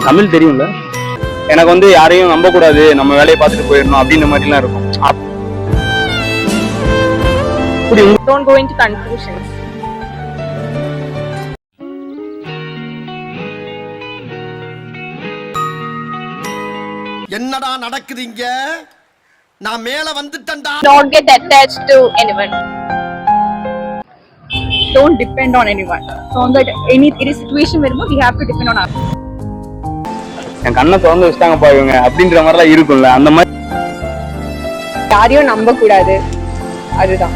தமிழ் தெரியும்ல. எனக்கு வந்து யாரையும் நம்ப கூடாது, நம்ம வேலையை பார்த்துட்டு போயிடணும் அப்படின்ற மாதிரிலாம் இருக்கும். Don't go into conclusions. என்னடா நடக்குது இங்க? நான் மேல வந்துட்டேன்டா. Don't get attached to anyone. Don't depend on anyone. So on that any situation வரும்போது we have to depend on us. என் கண்ணை திறந்து வச்சுட்டாங்கப்பா இவங்க அப்படின்ற மாதிரிலாம் இருக்கும்ல, அந்த மாதிரி யாரையும் நம்ப கூடாது, அதுதான்.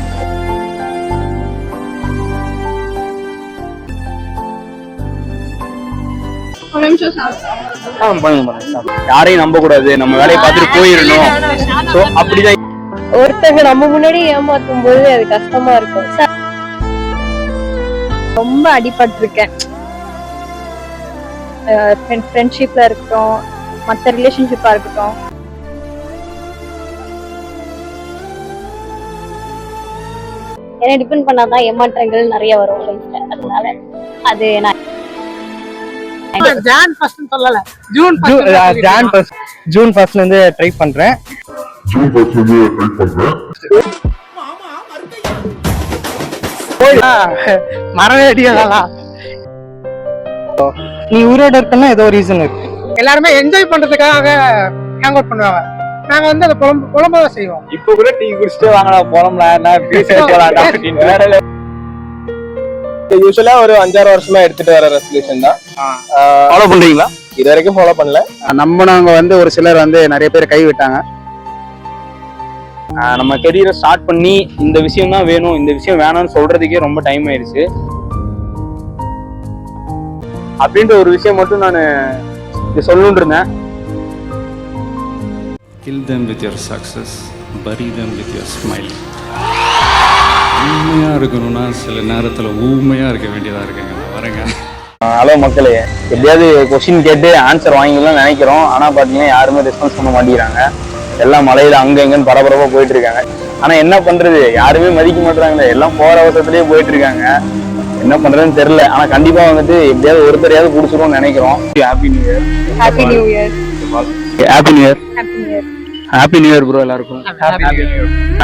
யாரையும் நம்ப கூடாது, நம்ம வேலையை பார்த்துட்டு போயிடணும். சோ அப்படிதான் ஒருத்தங்க நம்ம முன்னாடி ஏமாத்தும் போது அது கஷ்டமா இருக்கும். ரொம்ப அடிபட்டிருக்கேன். ஃப்ரெண்ட்ஷிப்ல இருக்கட்டும், மற்ற ரிலேஷன்ஷிப்பா இருக்கட்டும். ஏன்னா டிபெண்ட் பண்ணாதான் ஏமாற்றங்கள் நிறைய வரும் லைஃப்ல. அதனால அது நான் ஜூன் ஃபர்ஸ்ட்ல இருந்து ட்ரை பண்றேன். மரவே அடியாதா? நீ ஊரோட இருக்கன்னா ஏதோ ரீசன் இருக்கு. எல்லாருமே என்ஜாய் பண்றதுக்காக ஹேங் அவுட் பண்ணுவாங்க. நாங்க வந்து அதை புலம்பதான் செய்வோம். இப்ப கூட டீ குடிச்சிட்டு வாங்கடா போலம்லாம் யூசுவலா ஒரு 5-6 வருஷமா எடுத்துட்டு வர ரெசல்யூஷன் தான். ஃபாலோ பண்றீங்களா? இது வரைக்கும் ஃபாலோ பண்ணல. நாங்க வந்து ஒரு சிலர் வந்து நிறைய பேர் கை விட்டாங்க. நம்ம கெரியரை ஸ்டார்ட் பண்ணி இந்த விஷயம் தான் வேணும், இந்த விஷயம் வேணாம்னு சொல்றதுக்கே ரொம்ப டைம் ஆயிடுச்சு. அப்படின்ற ஒரு விஷயம் மட்டும் நான் இது சொல்லணும்னு இருந்தேன். Kill them with your success, bury them with your smile. உண்மையா இருக்கணும்னா சில நேரத்துல ஊமையா இருக்க வேண்டியதா இருக்குங்க. வரேங்க. ஹலோ மக்களே, எப்படியாவது கொஸ்டின் கேட்டு ஆன்சர் வாங்கிக்கலாம் நினைக்கிறோம். ஆனா பாத்தீங்கன்னா யாருமே ரெஸ்பான்ஸ் பண்ண மாட்டேங்கிறாங்க. எல்லாம் மலையில அங்க எங்கன்னு பரபரப்பா போயிட்டு இருக்காங்க. ஆனா என்ன பண்றது, யாருமே மதிக்க மாட்டாங்களே. எல்லாம் போற அவசரத்திலேயே போயிட்டு இருக்காங்க. என்ன பண்றதுன்னு தெரியல. ஆனா கண்டிப்பா வந்துட்டு எப்படியாவது ஒருத்தரையாவது புடிச்சிருவோம்னு நினைக்கிறோம். Happy new year. Happy new year. Happy new year. Happy new year. Happy new year bro எல்லாருக்கும்.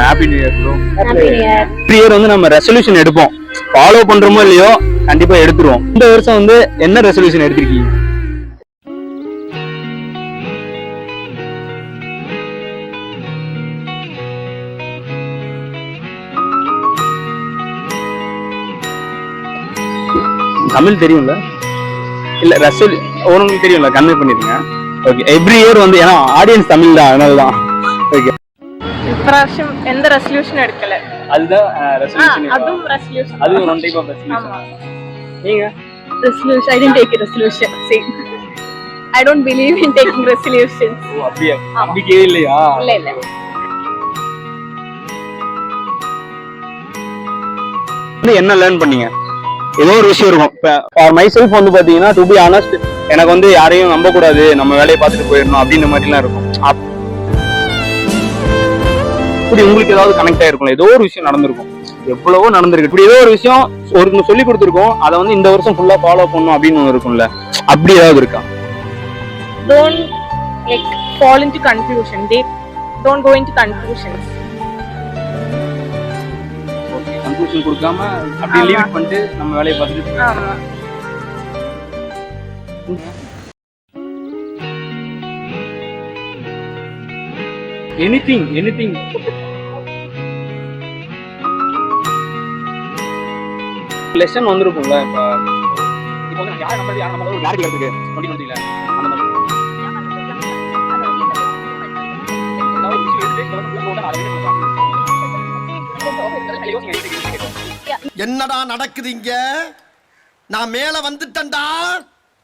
Happy new year bro. Happy new year. Every year வந்து நம்ம ரெசல்யூஷன் எடுப்போம். ஃபாலோ பண்றோமோ இல்லையோ கண்டிப்பா எடுத்துருவோம். இந்த வருஷம் வந்து என்ன ரெசல்யூஷன் எடுத்திருக்கீங்க? தமிழ் தெரியும்ல? இல்ல உங்களுக்கு தெரியும்ல, கன்வே பண்ணிருங்க. ஓகே, எவ்ரி இயர் வந்து ஏன்னா ஆடியன்ஸ் தமிழ் தான், அதனாலதான். ஓகே, இப்ராஷம் எந்த ரெசல்யூஷன் எடுக்கல. அதுதான் ரெசல்யூஷன். அதுவும் ரெசல்யூஷன். அது ஒன் டைப் ஆஃப் ரெசல்யூஷன். நீங்க resolution I didn't take a resolution. See, I don't believe in taking resolutions. ஓ அப்படியே நம்பிக்கையே இல்லையா? இல்ல என்ன லேர்ன் பண்ணீங்க? ஏதோ ஒரு விஷயம் இருக்கும். இப்போ ஃபார் மை செல்ஃப் வந்து பாத்தீங்கன்னா, டு பி ஆனஸ்ட், எனக்கு வந்து யாரையும் நம்ப கூடாது, நம்ம வேலையை பார்த்துட்டு போயிடணும் அப்படின்ற மாதிரிலாம் இருக்கும். அப்படி உங்களுக்கு ஏதாவது கனெக்ட் ஆயிருக்கும், ஏதோ ஒரு விஷயம் நடந்திருக்கும். எவ்வளவோ நடந்திருக்கு. இப்படி ஏதோ ஒரு விஷயம் ஒரு சொல்லி கொடுத்துருக்கோம், அதை வந்து இந்த வருஷம் ஃபுல்லா ஃபாலோ பண்ணணும் அப்படின்னு ஒன்று இருக்கும்ல, அப்படி ஏதாவது இருக்கா? Don't like fall into conclusion. Don't go into conclusions. Conclusion கொடுக்காம அப்படி லீவ் பண்ணிட்டு நம்ம வேலையை பார்த்துட்டு போயிடணும். எனிதிங் லெசன் வந்திருக்கும்ல. இப்போ வந்து யார் நம்ம ஒரு கிளாரிட்டி இருக்கு 2020ல அந்த மாதிரி என்னடா நடக்குது இங்க? நான் மேல வந்துட்டேன்டா.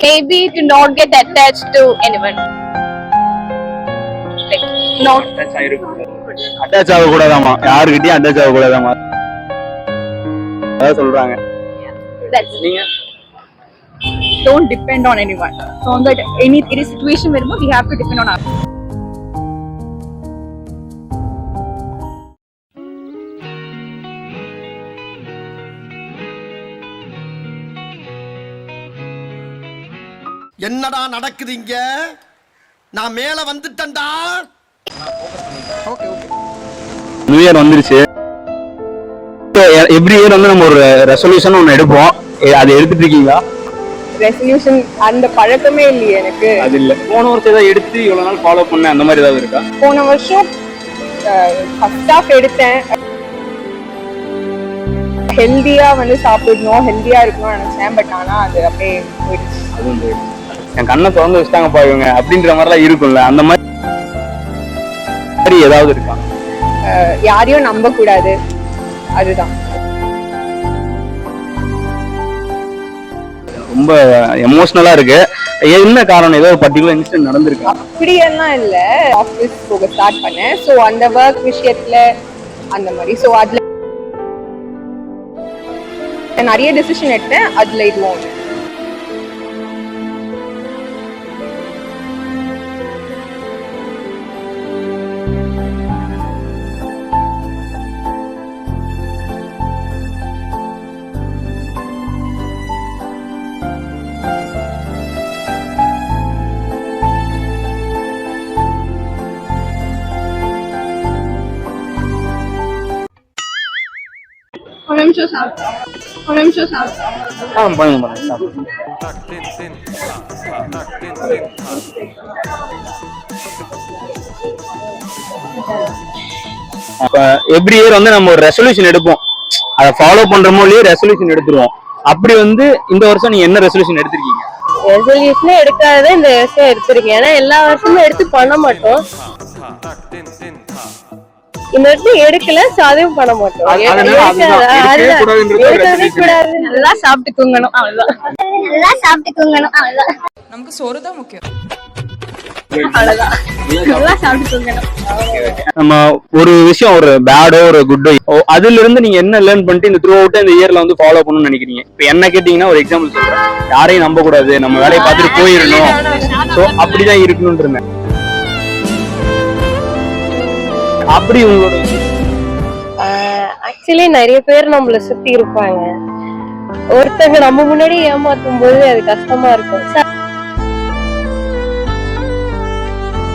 Maybe to not get attached to anyone. Like not attach ஆக கூடாதாமா, யாருக்கிட்டயும் அட்டாச் ஆக கூடாதாமா, அதான் சொல்றாங்க. நீங்க don't depend on anyone. So on that any situation வரும்போது we have to depend on us. என்னடா நடக்குது இங்க? நான் மேல வந்துட்டேன்டா. Okay okay. நியூ இயர் வந்துருச்சு. எவ்ரி இயர் வந்து நம்ம ஒரு ரெசல்யூஷன் ஒன்று எடுப்போம். அதை எடுத்துட்டு இருக்கீங்களா? ரெசல்யூஷன் அந்த பழக்கமே இல்லையே எனக்கு. அது இல்ல. போன வருஷம் ஏதாவது எடுத்து இவ்வளவு நாள் ஃபாலோ பண்ண அந்த மாதிரி ஏதாவது இருக்கா? போன வருஷம் ஃபர்ஸ்ட் ஹாஃப் எடுத்தேன். ஹெல்தியா வந்து சாப்பிடணும், ஹெல்தியா இருக்கணும்னு நினைச்சேன். பட் ஆனா அது அப்படியே போயிடுச்சு. அதுவும் போயிடுச்சு. என் கண்ணை திறந்து வச்சுட்டாங்கப்பா இவங்க அப்படின்ற மாதிரிலாம் இருக்கும்ல, அந்த மாதிரி ஏதாவது இருக்கா? யாரையும் நம்ப கூடாது, அதுதான். ரொம்ப எமோஷனலா இருக்கு. என்ன காரணம்? ஏதோ பர்டிகுலர் இன்சிடென்ட் நடந்திருக்கு? அப்படியெல்லாம் இல்ல. ஆஃபீஸ் போக ஸ்டார்ட் பண்ணேன். ஸோ அந்த ஒர்க் விஷயத்துல அந்த மாதிரி. ஸோ அதுல நிறைய டெசிஷன் எடுத்தேன். அதுல இதுவும் ஒண்ணு. பண்ணுங்க. எவ்ரி இயர் வந்து நம்ம ஒரு ரெசல்யூஷன் எடுப்போம். அதை ஃபாலோ பண்றோமோ இல்லையோ ரெசல்யூஷன் எடுத்துருவோம். அப்படி வந்து இந்த வருஷம் நீங்க என்ன ரெசல்யூஷன் எடுத்திருக்கீங்க? ரெசல்யூஷனே எடுக்காத இந்த வருஷம் எடுத்திருக்கேன். ஏன்னா எல்லா வருஷமும் எடுத்து பண்ண மாட்டோம். இந்த வருஷம் எடுக்கல, சோ அதுவும் பண்ண மாட்டோம். நல்லா சாப்பிட்டு தூங்கணும், அவ்வளவுதான். நல்லா சாப்பிட்டு தூங்கணும், அவ்வளவுதான். நமக்கு சோறு தான் முக்கியம், அவ்வளவுதான். நல்லா சாப்பிட்டு தூங்கணும். நம்ம ஒரு விஷயம், ஒரு பேடோ ஒரு குட்டோ, அதுல இருந்து நீங்க என்ன லேர்ன் பண்ணிட்டு இந்த த்ரூ அவுட் இந்த இயர்ல வந்து ஃபாலோ பண்ணணும்னு நினைக்கிறீங்க? இப்ப என்ன கேட்டீங்கன்னா ஒரு எக்ஸாம்பிள் சொல்றேன். யாரையும் நம்ப கூடாது, நம்ம வேலையை பார்த்துட்டு போயிடணும், சோ அப்படிதான் இருக்கணும்னு இருந்தேன். அப்படி உங்களோட ஆக்சுவலி நிறைய பேர் நம்மள சுத்தி இருப்பாங்க. ஒருத்தங்க நம்ம முன்னாடி ஏமாத்தும் போது அது கஷ்டமா இருக்கும்.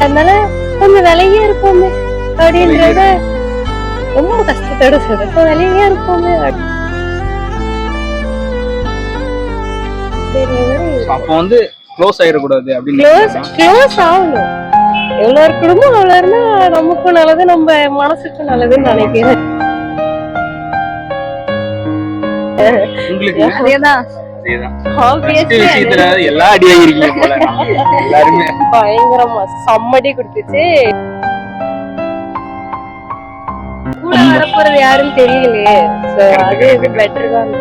அதனால கொஞ்சம் விலையே இருப்போமே அப்படின்றத ரொம்ப கஷ்டத்தோட சொல்றேன். விலையே இருப்போமே. அப்போ வந்து க்ளோஸ் ஆயிடக்கூடாது அப்படின்னு க்ளோஸ் ஆகணும். எவ்வளவு இருக்கணுமோ அவ்வளவு இருந்தா நமக்கும் நல்லது, நம்ம மனசுக்கும் நல்லதுன்னு நினைக்கிறேன். அதேதான். பயங்கரமா சம்மடி கொடுத்துச்சு. கூட வரப்போறது யாரும் தெரியலையே. அது பெட்டர் தான்.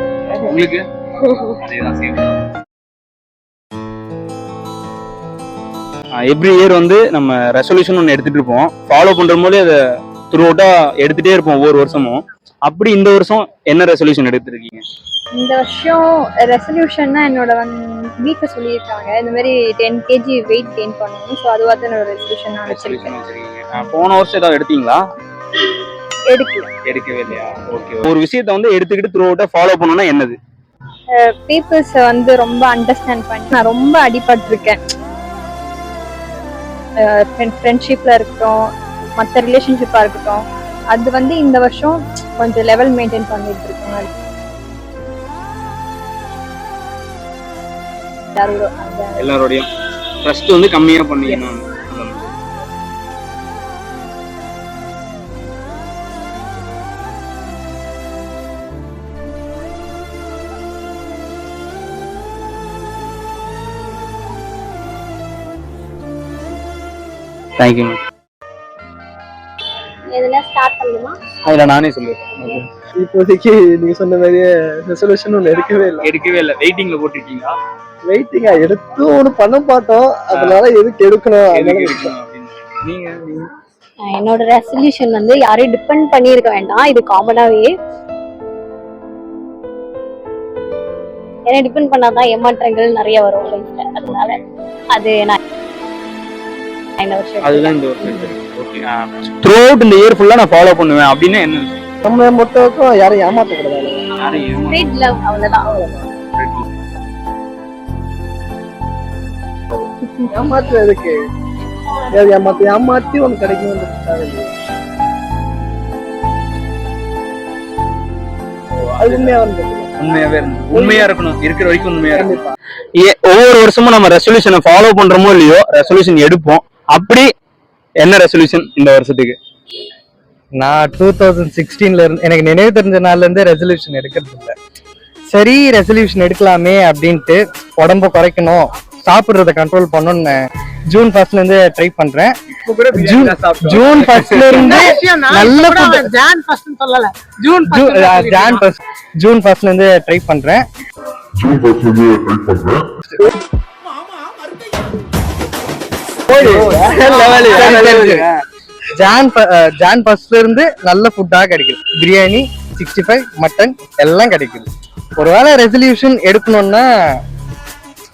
எவ்ரி இயர் வந்து நம்ம ரெசல்யூஷன் ஒன்று எடுத்துட்டு இருப்போம். ஃபாலோ பண்ற போது அதை த்ரூ அவுட்டா எடுத்துட்டே இருப்போம் ஒவ்வொரு வருஷமும். அப்படி இந்த வருஷம் என்ன ரெசல்யூஷன் எடுத்துருக்கீங்க? இந்த வருஷம் ரெசல்யூஷன்னா என்னோட வீட்ல சொல்லியிருக்காங்க, இந்த மாதிரி 10 kg வெயிட் கெயின் பண்ணணும். ஸோ அதுவாக தான் என்னோட ரெசல்யூஷன் நான் வச்சிருக்கேன். போன வருஷம் ஏதாவது எடுத்தீங்களா? எடுக்கவே இல்லையா? ஓகே. ஒரு விஷயத்த வந்து எடுத்துக்கிட்டு த்ரூ அவுட்டா ஃபாலோ பண்ணணும்னா என்னது? பீப்புள்ஸ் வந்து ரொம்ப அண்டர்ஸ்டாண்ட் பண்ணி நான் ரொம்ப அடிபட்டிருக்கேன். ஃப்ரெண்ட்ஷிப்ல இருக்கட்டும், மற்ற ரிலேஷன்ஷிப்பா இருக்கட்டும், அது வந்து இந்த வருஷம் கொஞ்சம் லெவல் மெயின்டைன் பண்ணிட்டு இருக்கோம். எல்லாரோடையும் ட்ரஸ்ட் வந்து கம்மியா பண்ணிக்கணும். Thank you ma'am. எதுனா ஸ்டார்ட் பண்ணுமா? இல்ல நானே சொல்லிடுறேன். இப்போதைக்கு நீங்க சொன்ன மாதிரியே ரெசல்யூஷன் ஒன்று எடுக்கவே இல்லை. வெயிட்டிங்ல போட்டுருக்கீங்களா? வெயிட்டிங்கா எடுத்து ஒன்று பண்ண பார்த்தோம். அதனால எதுக்கு எடுக்கணும்? நீங்க என்னோட ரெசல்யூஷன் வந்து யாரையும் டிபெண்ட் பண்ணி இருக்க வேண்டாம். இது காமனாவே ஏன்னா டிபெண்ட் பண்ணாதான் ஏமாற்றங்கள் நிறைய வரும் லைஃப்ல. அதனால அது நான் அதுதான் இந்த வருஷம். ஓகே. த்ரூ அவுட் இந்த இயர் ஃபுல்லா நான் ஃபாலோ பண்ணுவேன் அப்படின்னா என்ன? நம்ம மொத்தம் யாரையும் ஏமாத்தக்கூடாது. ஸ்ட்ரெயிட் லவ், அவ்வளவுதான். ஏமாத்து எதுக்கு ஏமாத்தி ஒண்ணு கிடைக்கும். அது உண்மையா வந்து உண்மையா இருக்கணும், இருக்கிற வரைக்கும் உண்மையா இருக்கணும். கண்டிப்பா. ஒவ்வொரு வருஷமும் நம்ம ரெசல்யூஷனை ஃபாலோ பண்றோமோ இல்லையோ, ரெசல்யூஷன் எடுப்போம். அப்படி என்ன ரெசல்யூஷன் இந்த வருஷத்துக்கு? நான் 2016 இருந்து எனக்கு நினைவு தெரிஞ்ச நாள்ல இருந்து ரெசல்யூஷன் எடுக்கிறது இல்லை. சரி ரெசல்யூஷன் எடுக்கலாமே அப்படின்ட்டு உடம்ப குறைக்கணும், சாப்பிடுறத கண்ட்ரோல் பண்ணணும்னு ஜூன் 1st இருந்து ட்ரை பண்றேன். ஜூன் 1st இருந்து நல்ல ஜூன் 1st இருந்து ட்ரை பண்றேன். ஜான் 1st இருந்து நல்ல ஃபுட்டா கிடைக்குது. பிரியாணி, 65, மட்டன் எல்லாம் கிடைக்குது. ஒருவேளை ரெசல்யூஷன் எடுக்கணும்னா,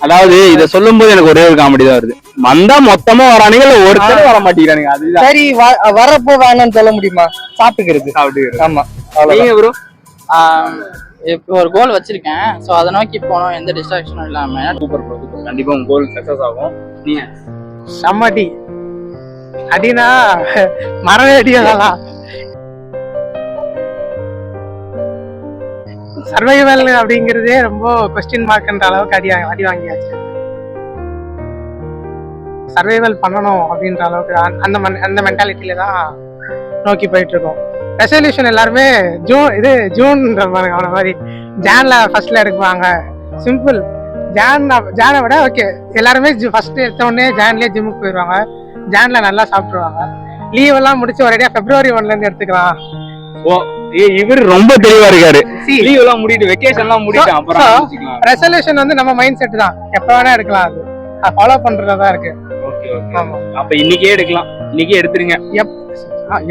அதாவது இத சொல்லும் போது எனக்கு ஒரே ஒரு காமெடி தான் வருது. வந்தா மொத்தமா வரானுங்க, இல்ல ஒருத்தர் வர மாட்டேங்கிறானுங்க. அதுதான் சரி வரப்போ வேணாம்னு சொல்ல முடியுமா? சாப்பிட்டுக்கிறது. ஆமா, நீங்க ப்ரோ இப்போ ஒரு கோல் வச்சிருக்கேன், ஸோ அதை நோக்கி போனோம், எந்த டிஸ்ட்ராக்ஷனும் இல்லாம. Super bro, super. கண்டிப்பா உங்க கோல் சக்சஸ் ஆகும். நீங்க செம்மடி அடினா மரவே அடியலாம். சர்வைவல் அப்படிங்கறதே ரொம்ப கொஸ்டின் மார்க்ன்ற அளவுக்கு அடி வாங்கியாச்சு. சர்வைவல் பண்ணணும் அப்படின்ற அளவுக்கு அந்த மென்டாலிட்டியில தான் நோக்கி போயிட்டு இருக்கோம். ரெசல்யூஷன் எல்லாருமே ஜூன்ற மாதிரி ஜான்ல ஃபர்ஸ்ட்ல எடுக்குவாங்க. சிம்பிள். ஜானை விட ஓகே, எல்லாருமே ஃபர்ஸ்ட் எடுத்த உடனே ஜான்லயே ஜிம்முக்கு போயிடுவாங்க. ஜான்ல நல்லா சாப்பிடுவாங்க. லீவ் எல்லாம் முடிச்சு ஒரேடியா February 1ல இருந்து எடுத்துக்கலாம். இவர் ரொம்ப தெளிவா இருக்காரு. லீவ் எல்லாம் முடிட்டு, வெக்கேஷன் எல்லாம் முடிட்டு அப்புறம் ரெசல்யூஷன் வந்து நம்ம மைண்ட் செட் தான், எப்ப வேணா எடுக்கலாம். அது ஃபாலோ பண்றதா இருக்கு. Okay okay. அப்ப இன்னைக்கே எடுக்கலாம், இன்னைக்கே எடுத்துருங்க.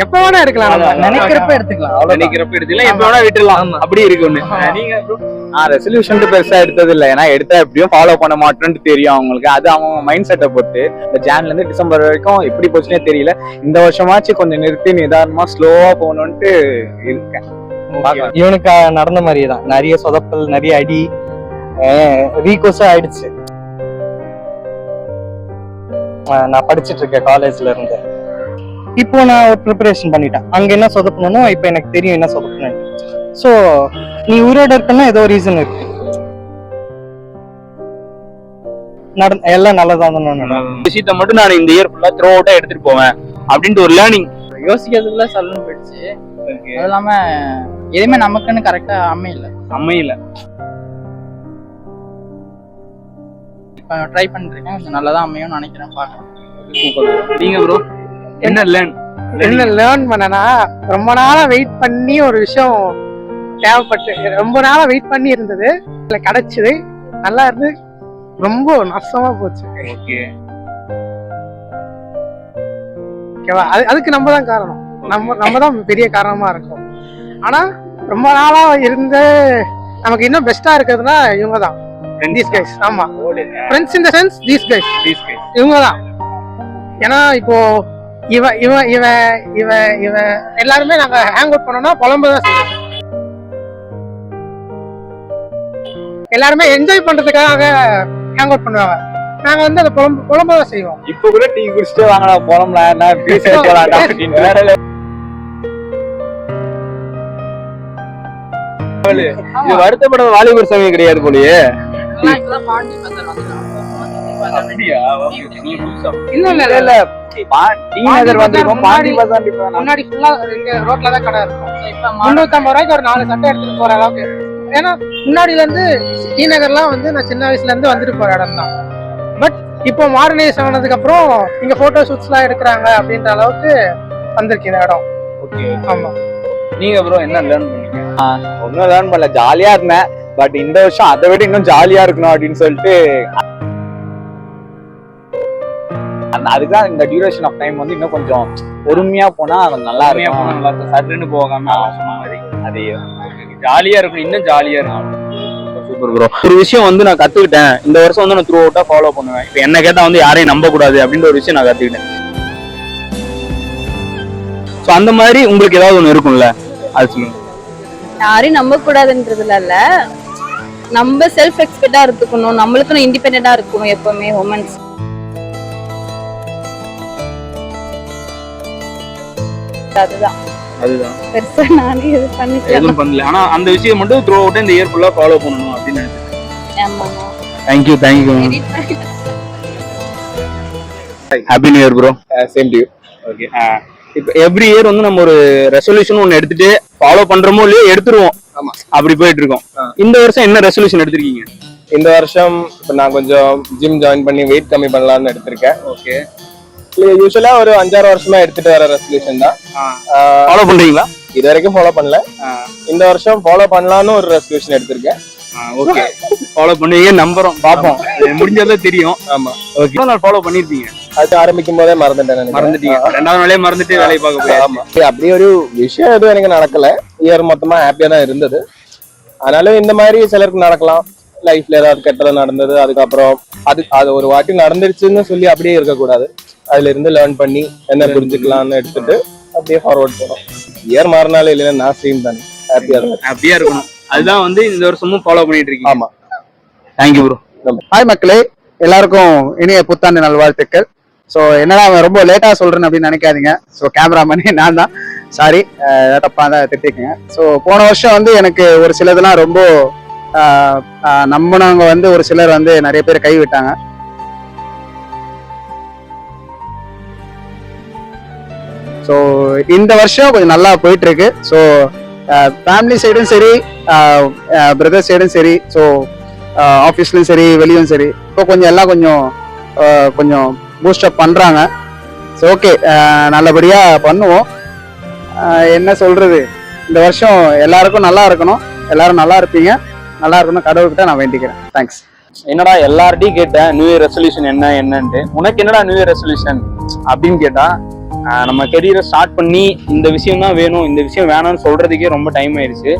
எப்ப வேணா எடுக்கலாம், நினைக்கிறப்ப எடுத்துக்கலாம். நினைக்கிறப்ப எடுத்துக்கலாம், எப்ப வேணா விட்டுலாம். அப்படி இருக்கு ஒண்ணு. நீங்க ரெசல்யூஷன் பெருசா எடுத்தது இல்ல, ஏன்னா எடுத்தா எப்படியும் ஃபாலோ பண்ண மாட்டேன்னு தெரியும் அவங்களுக்கு. அது அவங்க மைண்ட் செட்டை பொறுத்து. இந்த ஜான்ல இருந்து டிசம்பர் வரைக்கும் எப்படி போச்சுன்னே தெரியல. இந்த வருஷமாச்சு கொஞ்சம் நிறுத்தி நிதானமா ஸ்லோவா போகணும்ட்டு இருக்கேன். இவனுக்கு நடந்த மாதிரியே தான், நிறைய சொதப்பல், நிறைய அடி, ரீகோஸா ஆயிடுச்சு. நான் படிச்சுட்டு இருக்கேன் காலேஜ்ல இருந்து. இப்போ நான் ஒரு ப்ரிப்பரேஷன் பண்ணிட்டேன். அங்க என்ன சொதப்பணும், இப்ப எனக்கு தெரியும் என்ன சொதப்பணும். சோ நீ உயிரோட இருக்கன்னா ஏதோ ரீசன் இருக்கு. எல்லாம் நல்லதா தான். விஷயத்த மட்டும் நான் இந்த இயர் ஃபுல்லா த்ரோ அவுட்டா எடுத்துட்டு போவேன் அப்படின்ட்டு ஒரு லேர்னிங். யோசிக்கிறதுக்குள்ள சல்லுன்னு போயிடுச்சு. அது இல்லாம எதுவுமே நமக்குன்னு கரெக்டா அமையல. ட்ரை பண்ணிட்டு இருக்கேன், கொஞ்சம் நல்லதா அமையும்னு நினைக்கிறேன். பார்க்கலாம். நீங்க ப்ரோ என்ன லேர்ன் பண்ணனா, ரொம்ப நாளா வெயிட் பண்ணி ஒரு விஷயம் தேவைப்பட்டு ரொம்ப நாளா வெயிட் பண்ணி இருந்தது, இல்ல கிடைச்சது, நல்லா இருந்து ரொம்ப நஷ்டமா போச்சு. ஓகேவா? அதுக்கு நம்ம தான் காரணம், நம்ம தான் பெரிய காரணமா இருக்கும். ஆனா ரொம்ப நாளா இருந்து நமக்கு இன்னும் பெஸ்டா இருக்கிறதுனா இவங்க தான். ஆமா, friends in the sense these guys இவங்க தான். ஏன்னா இப்போ இவ இவ இவ இவ இவ எல்லாருமே நாங்க ஹேங் அவுட் பண்ணோம்னா புலம்புதான் செய்வோம். எல்லாருமே என்ஜாய் பண்றதுக்காக ஹேங் அவுட் பண்ணுவாங்க. நாங்க வந்து அதை புலம்பதான் செய்வோம். இப்ப கூட டீ குடிச்சிட்டு வாங்கடா புலம்பலாம் வருத்தப்பட வாலிபர் சமய கிடையாது போலயே. முன்னாடி ஃபுல்லா ரோட்ல தான் கடை இருக்கும். 350 ரூபாய்க்கு ஒரு 4 சட்டை எடுத்துட்டு போற அளவுக்கு. ஏன்னா முன்னாடில இருந்து டி நகர்லாம் வந்து நான் சின்ன வயசுல இருந்து வந்துட்டு போற இடம் தான். பட் இப்போ மாடர்னைஸ் ஆனதுக்கு அப்புறம் இங்க போட்டோ ஷூட்ஸ் எல்லாம் எடுக்கிறாங்க அப்படின்ற அளவுக்கு வந்திருக்கு இந்த இடம். ஆமா. நீங்க ப்ரோ என்ன லேர்ன் பண்ணீங்க? ஒன்னும் லேர்ன் பண்ணல, ஜாலியா இருந்தேன். பட் இந்த வருஷம் அதை விட இன்னும் ஜாலியா இருக்கணும் அப்படின்னு சொல்லிட்டு அதுதான் இந்த டியூரேஷன் ஆஃப் டைம் வந்து இன்னும் கொஞ்சம் பொறுமையா போனா நல்லா இருக்கும். சட்டுன்னு போகாம அது ஜாலியா இருக்கணும், இன்னும் ஜாலியா இருக்கும். Super bro. ஒரு விஷயம் வந்து நான் கத்துக்கிட்டேன் இந்த வருஷம் வந்து நான் த்ரூ அவுட்டா ஃபாலோ பண்ணுவேன். இப்ப என்ன கேட்டா வந்து யாரையும் நம்ப கூடாது அப்படின்ற ஒரு விஷயம் நான் கத்துக்கிட்டேன். சோ அந்த மாதிரி உங்களுக்கு ஏதாவது ஒண்ணு இருக்கும்ல, அது சொல்லுங்க. யாரையும் நம்ப கூடாதுன்றதுல இல்ல, நம்ம செல்ஃப் எக்ஸ்பெக்டா இருக்கணும், நம்மளுக்கு இண்டிபெண்டா இருக்கணும் எப்பவுமே. உமன்ஸ் அதுதான் அதுதான் பெருசா நானே இது பண்ணிக்கலாம். எதுவும் பண்ணல. ஆனா அந்த விஷயம் மட்டும் த்ரூ அவுட் இந்த இயர் ஃபுல்லா ஃபாலோ பண்ணணும் அப்படின்னு நினைச்சேன். ஆமாமா. Thank you happy new year bro. Same to you. Okay. இப்போ எவ்ரி இயர் வந்து நம்ம ஒரு ரெசல்யூஷன் ஒன்னு எடுத்துட்டு ஃபாலோ பண்றோமோ இல்லையோ எடுத்துருவோம். ஆமா. அப்படி போயிட்டு இருக்கோம். இந்த வருஷம் என்ன ரெசல்யூஷன் எடுத்திருக்கீங்க? இந்த வருஷம் இப்போ நான் கொஞ்சம் ஜிம் ஜாயின் பண்ணி வெயிட் கம்மி பண்ணலாம்னு எடுத்திருக்கேன். ஓகே. யூஸ்வலா ஒரு 5-6 வருஷமா எடுத்துட்டு வர ரெசல்யூஷன் தான். ஃபாலோ பண்றீங்களா? இது வரைக்கும் ஃபாலோ பண்ணல. இந்த வருஷம் ஃபாலோ பண்ணலாம்னு ஒரு ரெசல்யூஷன் எடுத்திருக்கேன். ஓகே. ஃபாலோ பண்ணுவீங்க நம்புறோம், பாப்போம். முடிஞ்சதே தெரியும். ஆமா. ஓகே. நான் ஃபாலோ பண்ணிருப்பீங்க? அது ஆரம்பிக்கும் போதே மறந்துட்டேன். மறந்துட்டீங்க? 2வது நாளே மறந்துட்டு வேலையை பார்க்க போய். ஆமா. அப்படி ஒரு விஷயம் எதுவும் எனக்கு நடக்கல. இயர் மொத்தமா ஹாப்பியா தான் இருந்தது. அதனால இந்த மாதிரி சிலருக்கு நடக்கலாம். லைஃப்ல ஏதாவது கெட்டது நடந்தது, அதுக்கப்புறம் அது ஒரு வாட்டி நடந்துருச்சுன்னு சொல்லி அப்படியே இருக்கக்கூடாது. அதுல இருந்து லேர்ன் பண்ணி என்ன புரிஞ்சுக்கலாம்னு எடுத்துட்டு அப்படியே ஃபார்வர்ட் போறோம். இயர் மாறினாலும் இல்லைன்னா நான் சேம் தானே, ஹாப்பியா இருக்கணும். அதுதான் வந்து இந்த வருஷமும் ஃபாலோ பண்ணிட்டு இருக்கீங்க. ஆமா. Thank you bro. ஹாய் மக்களே, எல்லாருக்கும் இனிய புத்தாண்டு நல்வாழ்த்துக்கள். ஸோ என்னடா ரொம்ப லேட்டா சொல்றேன்னு அப்படின்னு நினைக்காதீங்க. ஸோ கேமராமேனே நான் தான், சாரி, தப்பா தான் திட்டிக்கங்க. ஸோ போன வருஷம் வந்து எனக்கு ஒரு சிலதெல்லாம் ரொம்ப நம்பினவங்க வந்து ஒரு சிலர் வந்து நிறைய பேர் கைவிட்டாங்க. ஸோ இந்த வருஷம் கொஞ்சம் நல்லா போயிட்டு இருக்கு. ஸோ ஃபேமிலி சைடும் சரி, பிரதர் சைடும் சரி, ஸோ ஆஃபீஸ்லையும் சரி, வெளியும் சரி, இப்போ கொஞ்சம் எல்லாம் கொஞ்சம் பூஸ்டப் பண்ணுறாங்க. ஸோ ஓகே, நல்லபடியாக பண்ணுவோம். என்ன சொல்றது, இந்த வருஷம் எல்லாருக்கும் நல்லா இருக்கணும், எல்லாரும் நல்லா இருப்பீங்க, நல்லா இருக்கணும் கடவுள்கிட்ட நான் வேண்டிக்கிறேன். தேங்க்ஸ். என்னடா எல்லார்ட்டையும் கேட்டேன் நியூ இயர் ரெசல்யூஷன் என்னன்ட்டு. உனக்கு என்னடா நியூ இயர் ரெசல்யூஷன் அப்படின்னு கேட்டா, நம்ம கெரியரை ஸ்டார்ட் பண்ணி இந்த விஷயம் தான் வேணும், இந்த விஷயம் வேணும்னு சொல்றதுக்கே ரொம்ப டைம் ஆயிடுச்சு.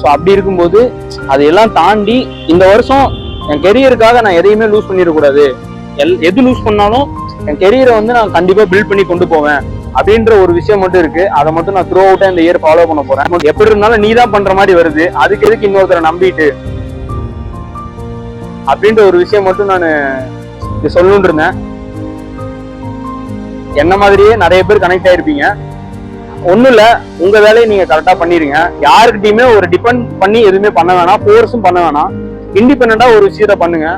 ஸோ அப்படி இருக்கும்போது அதையெல்லாம் தாண்டி இந்த வருஷம் என் கெரியருக்காக நான் எதையுமே லூஸ் பண்ணிடக்கூடாது. எது லூஸ் பண்ணாலும் என் கெரியரை வந்து நான் கண்டிப்பா பில்ட் பண்ணி கொண்டு போவேன் அப்படின்ற ஒரு விஷயம் மட்டும் இருக்கு. அதை மட்டும் நான் த்ரூ அவுட்டா இந்த இயர் ஃபாலோ பண்ண போறேன். எப்படி இருந்தாலும் நீ தான் பண்ற மாதிரி வருது, அதுக்கு எதுக்கு இன்னொருத்தரை நம்பிட்டு அப்படின்ற ஒரு விஷயம் மட்டும் நான் சொல்லணும்னு இருந்தேன். என்ன மாதிரியே நிறைய பேர் கனெக்ட் ஆயிருப்பீங்க. ஒண்ணும் இல்ல, உங்க வேலையை நீங்க கரெக்டா பண்ணிருங்க. யாருக்கிட்டையுமே ஒரு டிபெண்ட் பண்ணி எதுவுமே பண்ண வேணாம், ஃபோர்ஸும் பண்ண வேணாம். இண்டிபெண்டா ஒரு விஷயத்த பண்ணுங்க.